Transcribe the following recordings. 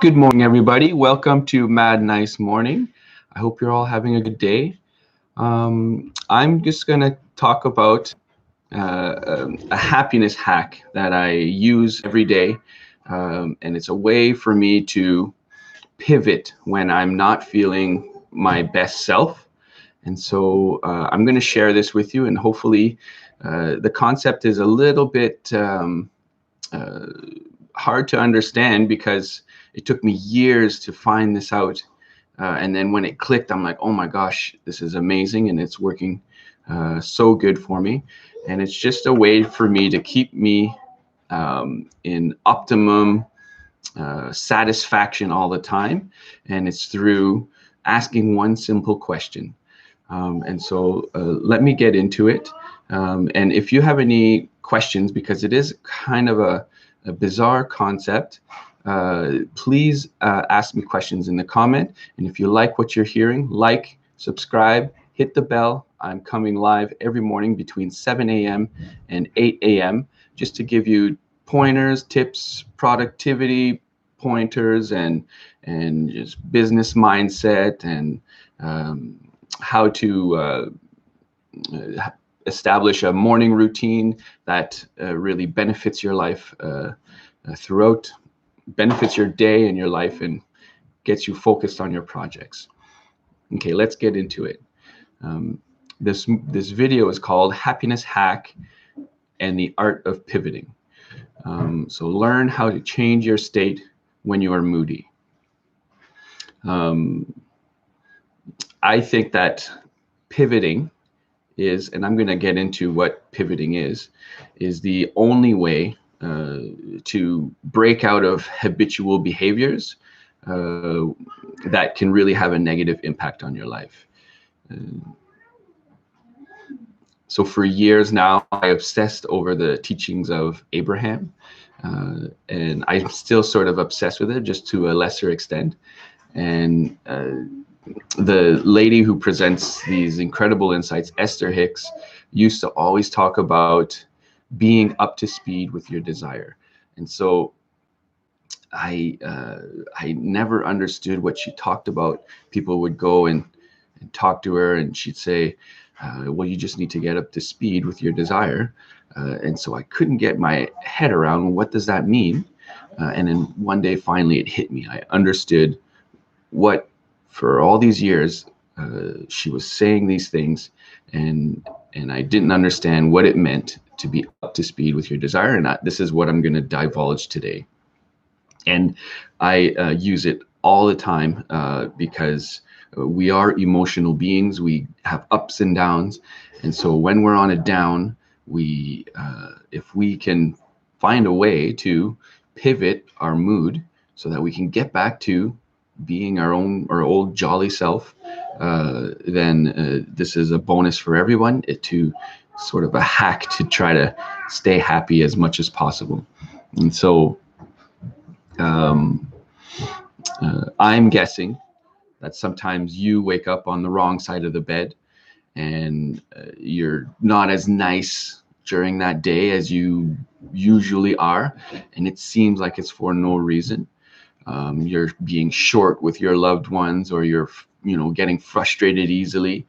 Good morning, everybody. Welcome to Mad Nice Morning. I hope you're all having a good day. I'm just going to talk about a happiness hack that I use every day. And it's a way for me to pivot when I'm not feeling my best self. And so I'm going to share this with you, and hopefully, the concept is a little bit uh, hard to understand because it took me years to find this out. And then when it clicked, I'm like, oh my gosh, this is amazing, and it's working so good for me. And it's just a way for me to keep me in optimum satisfaction all the time. And it's through asking one simple question. And so let me get into it. And if you have any questions, because it is kind of a bizarre concept, please ask me questions in the comment. And if you like what you're hearing, like, subscribe, hit the bell. I'm coming live every morning between 7 a.m. and 8 a.m. just to give you pointers, tips, productivity pointers, and just business mindset, and how to establish a morning routine that really benefits your life throughout, benefits your day and your life, and gets you focused on your projects. Okay, let's get into it. This video is called Happiness Hack and the Art of Pivoting. So learn how to change your state when you are moody. I think that pivoting is, and I'm going to get into what pivoting is the only way to break out of habitual behaviors that can really have a negative impact on your life. So for years now, I obsessed over the teachings of Abraham, and I'm still sort of obsessed with it, just to a lesser extent. And the lady who presents these incredible insights, Esther Hicks, used to always talk about being up to speed with your desire. And so I never understood what she talked about. People would go and talk to her, and she'd say, well, you just need to get up to speed with your desire. And so I couldn't get my head around, what does that mean? And then one day, finally, it hit me. I understood what, for all these years, she was saying these things, and I didn't understand what it meant to be up to speed with your desire. And this is what I'm going to divulge today. And I use it all the time because we are emotional beings. We have ups and downs. And so when we're on a down, if we can find a way to pivot our mood so that we can get back to being our old jolly self, then this is a bonus for everyone. To sort of a hack to try to stay happy as much as possible. And so I'm guessing that sometimes you wake up on the wrong side of the bed, and you're not as nice during that day as you usually are, and it seems like it's for no reason. You're being short with your loved ones, or you're getting frustrated easily.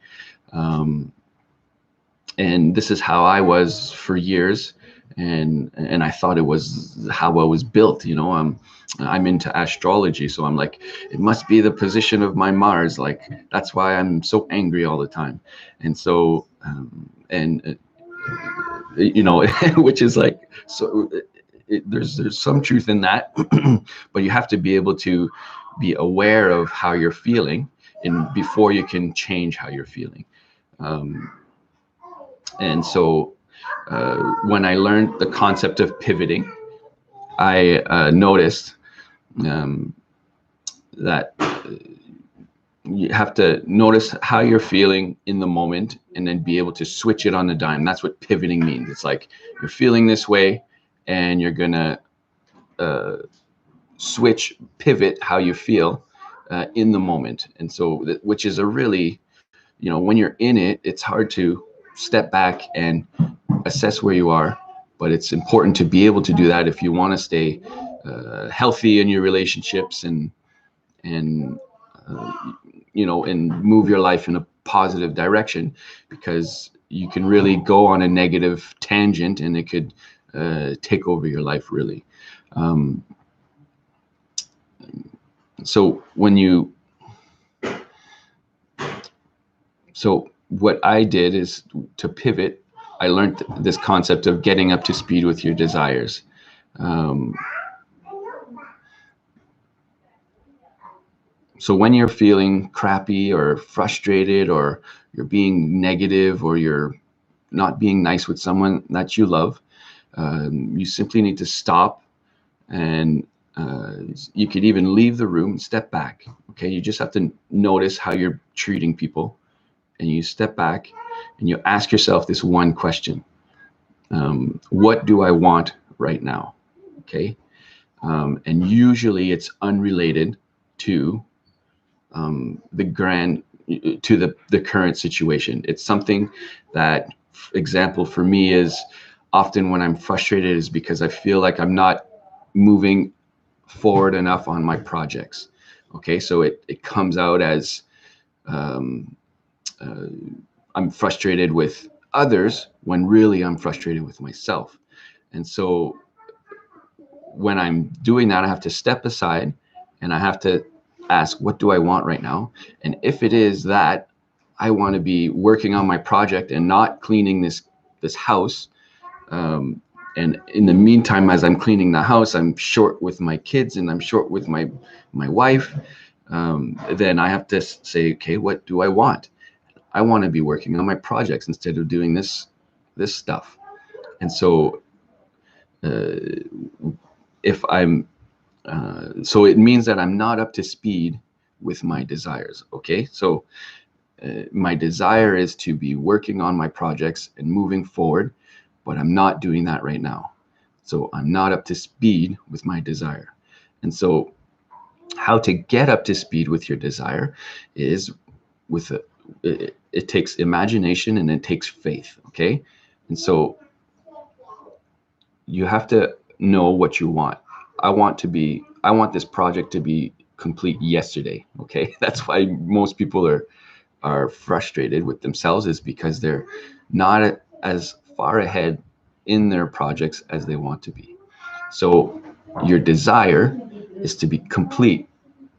And this is how I was for years, and I thought it was how I was built. I'm into astrology, so I'm like, it must be the position of my Mars. Like, that's why I'm so angry all the time. And so, which is like, so there's some truth in that, but you have to be able to be aware of how you're feeling, and before you can change how you're feeling. And so when I learned the concept of pivoting, I noticed that you have to notice how you're feeling in the moment, and then be able to switch it on a dime. That's what pivoting means. It's like you're feeling this way, and you're gonna pivot how you feel in the moment. And so, which is a really, when you're in it, it's hard to step back and assess where you are, but it's important to be able to do that if you want to stay healthy in your relationships, and uh, and move your life in a positive direction, because you can really go on a negative tangent and it could take over your life, really. Um, so when you so what I did is, to pivot, I learned this concept of getting up to speed with your desires. Um, so when you're feeling crappy or frustrated, or you're being negative, or you're not being nice with someone that you love, you simply need to stop, and you could even leave the room, step back. Okay, you just have to notice how you're treating people, and you step back and you ask yourself this one question: what do I want right now? Okay, and usually it's unrelated to the the current situation. It's something that, example for me, is often when I'm frustrated is because I feel like I'm not moving forward enough on my projects. Okay, so it comes out as um, uh, I'm frustrated with others when really I'm frustrated with myself. And so when I'm doing that, I have to step aside and I have to ask, what do I want right now? And if it is that I want to be working on my project and not cleaning this house, and in the meantime, as I'm cleaning the house, I'm short with my kids and I'm short with my wife, then I have to say, okay, what do I want? I want to be working on my projects instead of doing this stuff. And so uh, if I'm so it means that I'm not up to speed with my desires. Okay, so my desire is to be working on my projects and moving forward, but I'm not doing that right now. So I'm not up to speed with my desire. And so how to get up to speed with your desire is with it takes imagination and it takes faith. Okay, and so you have to know what you want. I want this project to be complete yesterday. Okay, that's why most people are frustrated with themselves, is because they're not as far ahead in their projects as they want to be. So your desire is to be complete,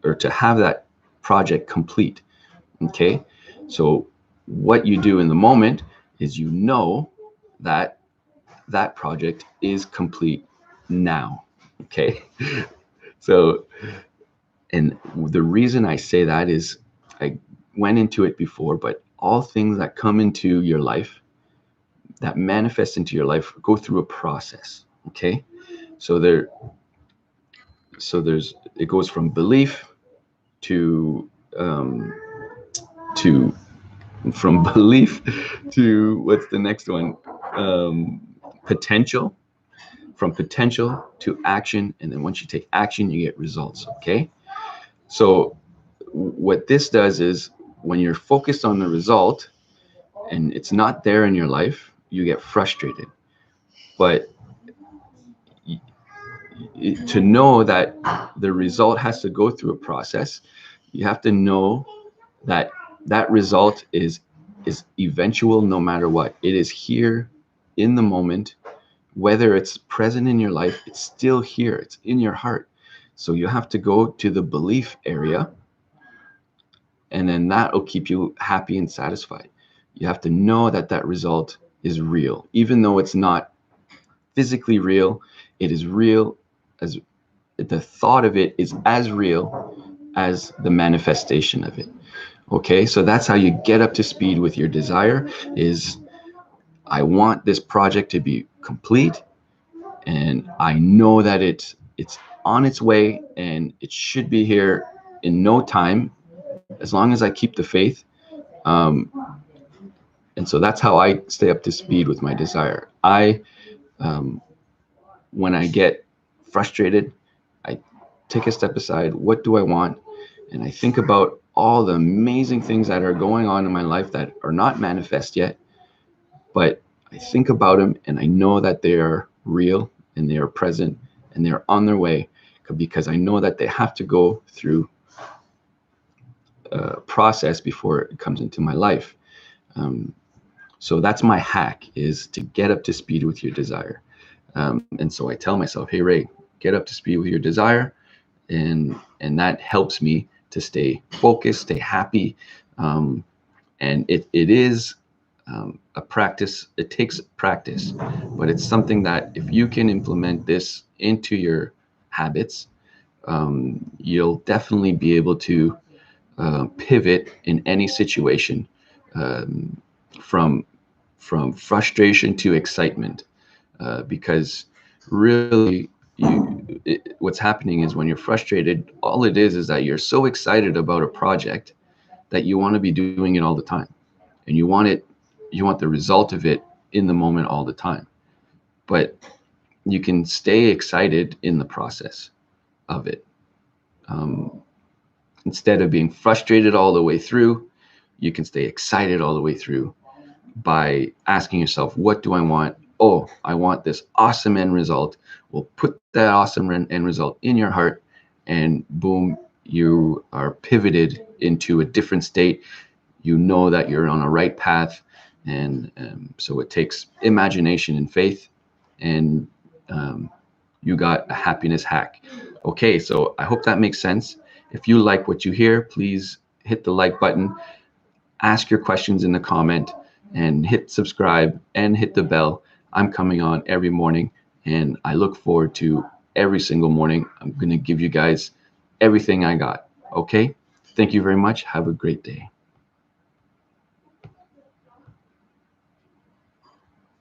or to have that project complete. Okay, so what you do in the moment is, that that project is complete now. Okay, so, and the reason I say that is, I went into it before, but all things that come into your life, that manifest into your life, go through a process. Okay, so it goes from belief to um, to from belief to, what's the next one, um, potential, from potential to action, and then once you take action, you get results. Okay, so what this does is, when you're focused on the result and it's not there in your life, you get frustrated. But to know that the result has to go through a process, you have to know that that result is eventual, no matter what. It is here in the moment. Whether it's present in your life, it's still here, it's in your heart. So you have to go to the belief area, and then that will keep you happy and satisfied. You have to know that that result is real, even though it's not physically real. It is real, as the thought of it is as real as the manifestation of it. Okay, so that's how you get up to speed with your desire. Is, I want this project to be complete, and I know that it's on its way, and it should be here in no time, as long as I keep the faith. Um, and so that's how I stay up to speed with my desire. Um, when I get frustrated, I take a step aside. What do I want? And I think about all the amazing things that are going on in my life that are not manifest yet, but I think about them and I know that they are real and they are present and they're on their way. because I know that they have to go through a process before it comes into my life. So that's my hack, is to get up to speed with your desire. And so I tell myself, hey, Ray, get up to speed with your desire. And that helps me to stay focused, stay happy. And it is a practice. It takes practice, but it's something that if you can implement this into your habits, you'll definitely be able to pivot in any situation, um, from frustration to excitement, because really what's happening is when you're frustrated, all it is that you're so excited about a project that you want to be doing it all the time, and you want the result of it in the moment all the time. But you can stay excited in the process of it. Instead of being frustrated all the way through, you can stay excited all the way through by asking yourself, what do I want? Oh, I want this awesome end result. We'll put that awesome end result in your heart, and boom, you are pivoted into a different state. You know that you're on a right path. And so it takes imagination and faith, and you got a happiness hack. Okay, so I hope that makes sense. If you like what you hear, please hit the like button, ask your questions in the comment, and hit subscribe and hit the bell. I'm coming on every morning, and I look forward to every single morning. I'm going to give you guys everything I got. Okay? Thank you very much. Have a great day.